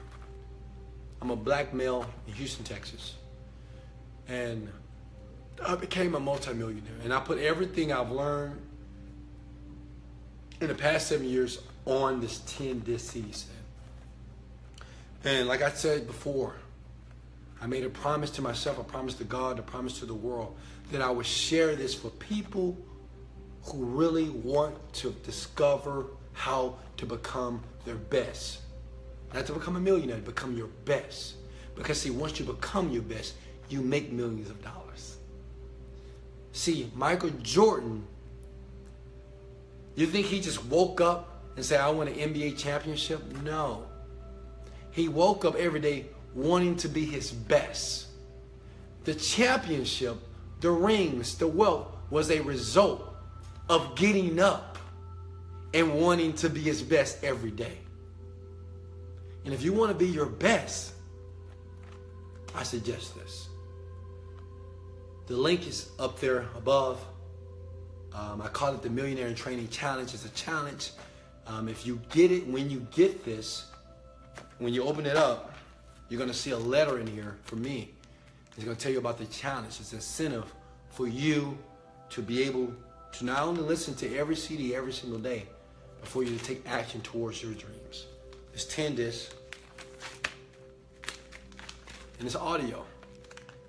I'm a black male in Houston, Texas. And I became a multimillionaire. And I put everything I've learned in the past 7 years on this 10-disc CD set. And like I said before, I made a promise to myself, a promise to God, a promise to the world, that I would share this for people who really want to discover how to become their best. Not to become a millionaire, to become your best. Because see, once you become your best, you make millions of dollars. See, Michael Jordan, you think he just woke up and said, I want an NBA championship? No. He woke up every day wanting to be his best. The championship, the rings, the wealth was a result of getting up and wanting to be his best every day. And if you want to be your best, I suggest this. The link is up there above. I call it the Millionaire in Training Challenge. It's a challenge. If you get it, when you get this, when you open it up, you're going to see a letter in here from me. It's going to tell you about the challenge. It's an incentive for you to be able to not only listen to every CD every single day, but for you to take action towards your dreams. It's 10 discs. And it's audio.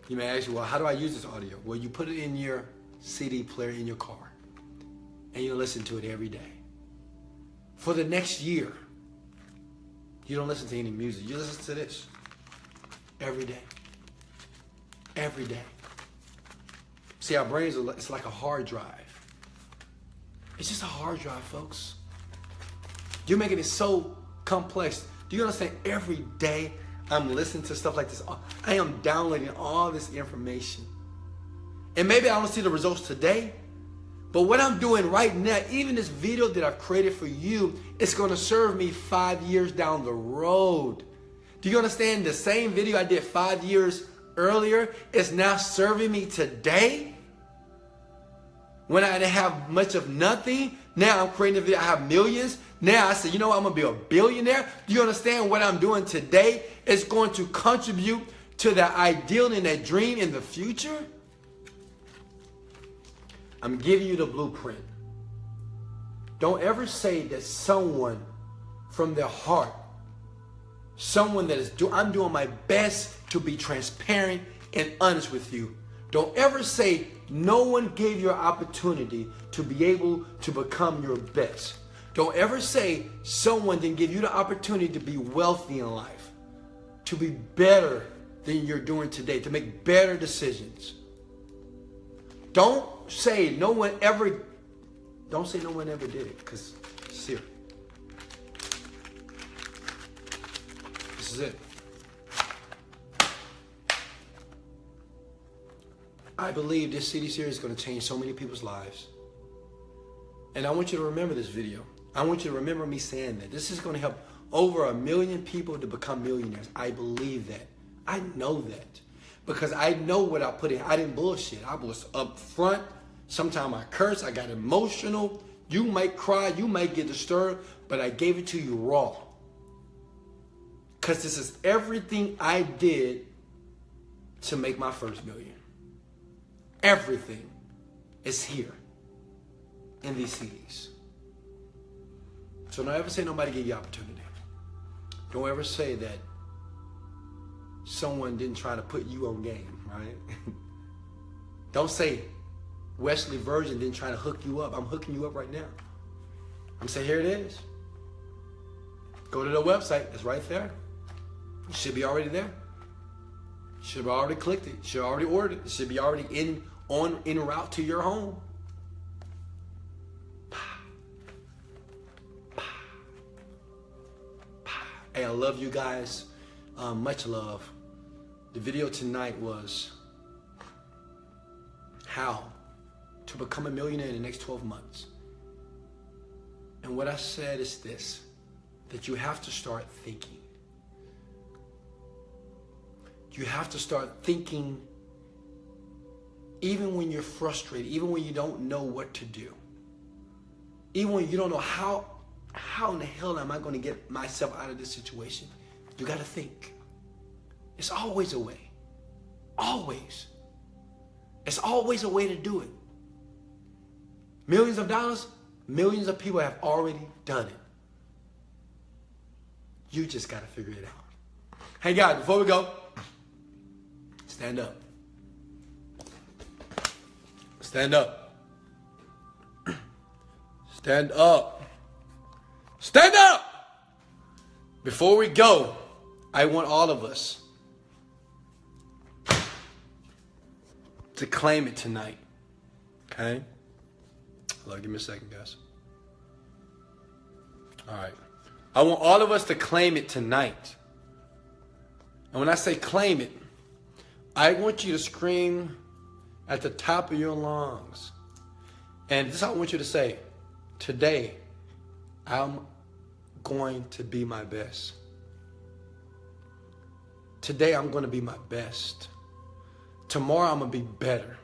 You may ask, well, how do I use this audio? Well, you put it in your CD player in your car, and you listen to it every day. For the next year, you don't listen to any music. You listen to this every day. Every day. See, our brains are it's like a hard drive. It's just a hard drive, folks. You're making it so complex. Do you understand? Every day I'm listening to stuff like this. I am downloading all this information. And maybe I don't see the results today, but what I'm doing right now, even this video that I've created for you, it's going to serve me 5 years down the road. Do you understand? The same video I did 5 years earlier is now serving me today. When I didn't have much of nothing, now I'm creating a video. I have millions. Now I say, you know what? I'm going to be a billionaire. Do you understand what I'm doing today is going to contribute to that ideal and that dream in the future? I'm giving you the blueprint. Don't ever say that someone from their heart, someone that is I'm doing my best to be transparent and honest with you. Don't ever say no one gave you an opportunity to be able to become your best. Don't ever say someone didn't give you the opportunity to be wealthy in life, to be better than you're doing today, to make better decisions. Don't say no one ever did it, because it's here. This is it. I believe this CD series is going to change so many people's lives. And I want you to remember this video. I want you to remember me saying that. This is going to help over 1 million people to become millionaires. I believe that. I know that. Because I know what I put in. I didn't bullshit. I was upfront. Sometimes I cursed. I got emotional. You might cry. You might get disturbed. But I gave it to you raw. Because this is everything I did to make my first million. Everything is here in these CDs. So don't ever say nobody gave you opportunity. Don't ever say that someone didn't try to put you on game, right? Don't say Wesley Virgin didn't try to hook you up. I'm hooking you up right now. I'm saying here it is. Go to the website. It's right there. It should be already there. Should have already clicked it. Should have already ordered it. It should be already en route to your home. Hey, I love you guys. Much love. The video tonight was how to become a millionaire in the next 12 months. And what I said is this, that you have to start thinking. You have to start thinking even when you're frustrated, even when you don't know what to do. Even when you don't know how in the hell am I going to get myself out of this situation? You got to think. It's always a way. Always. It's always a way to do it. Millions of dollars, millions of people have already done it. You just got to figure it out. Hey guys, before we go, stand up. Stand up. Stand up. Stand up! Before we go, I want all of us to claim it tonight. Okay? Hold on, give me a second, guys. All right. I want all of us to claim it tonight. And when I say claim it, I want you to scream at the top of your lungs. And this is what I want you to say. Today, I'm going to be my best. Today, I'm going to be my best. Tomorrow, I'm going to be better.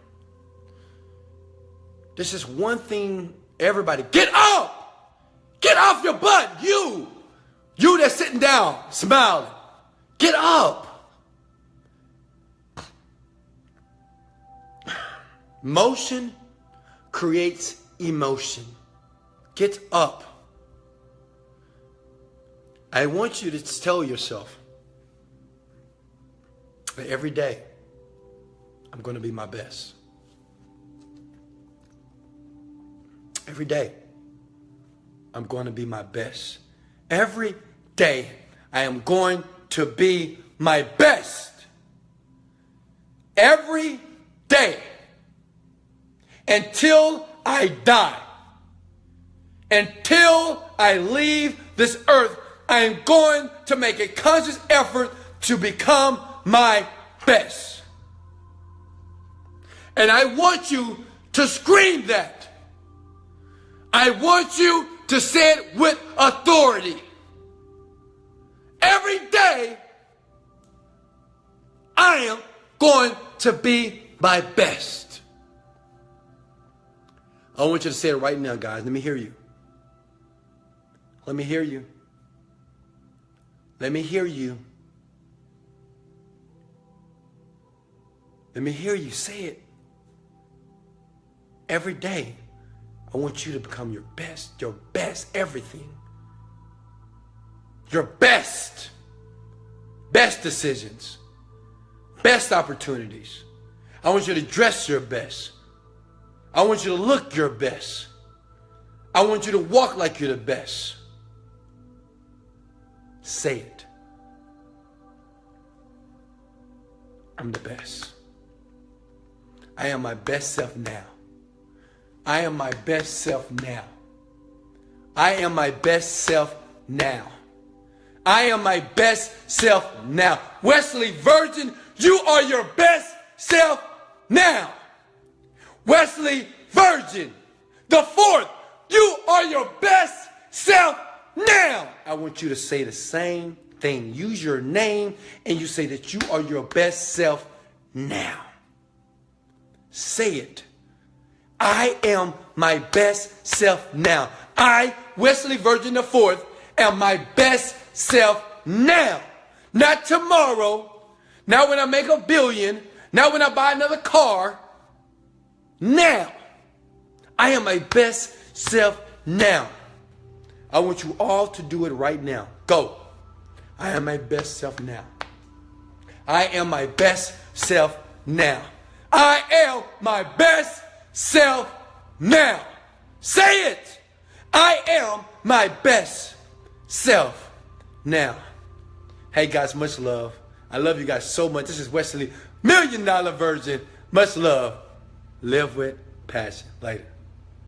This is one thing, everybody, get up! Get off your butt, you! You that's sitting down, smiling. Get up! Motion creates emotion. Get up. I want you to tell yourself that every day I'm going to be my best. Every day I'm going to be my best. Every day I am going to be my best. Every day until I die. Until I leave this earth, I am going to make a conscious effort to become my best. And I want you to scream that. I want you to say it with authority. Every day, I am going to be my best. I want you to say it right now, guys. Let me hear you. Let me hear you. Let me hear you. Let me hear you say it. Every day, I want you to become your best everything. Your best decisions, best opportunities. I want you to dress your best. I want you to look your best. I want you to walk like you're the best. Say it. I'm the best. I am my best self now. I am my best self now. I am my best self now. I am my best self now. Wesley Virgin, you are your best self now. Wesley Virgin, the fourth, you are your best self now. I want you to say the same thing. Use your name and you say that you are your best self now. Say it. I am my best self now. I, Wesley Virgin the fourth, am my best self now. Not tomorrow. Not when I make $1 billion. Not when I buy another car. Now. I am my best self now. I want you all to do it right now. Go. I am my best self now. I am my best self now. I am my best self now. Say it. I am my best self now. Hey guys, much love. I love you guys so much. This is Wesley, $1 Million Virgin. Much love. Live with passion. Later.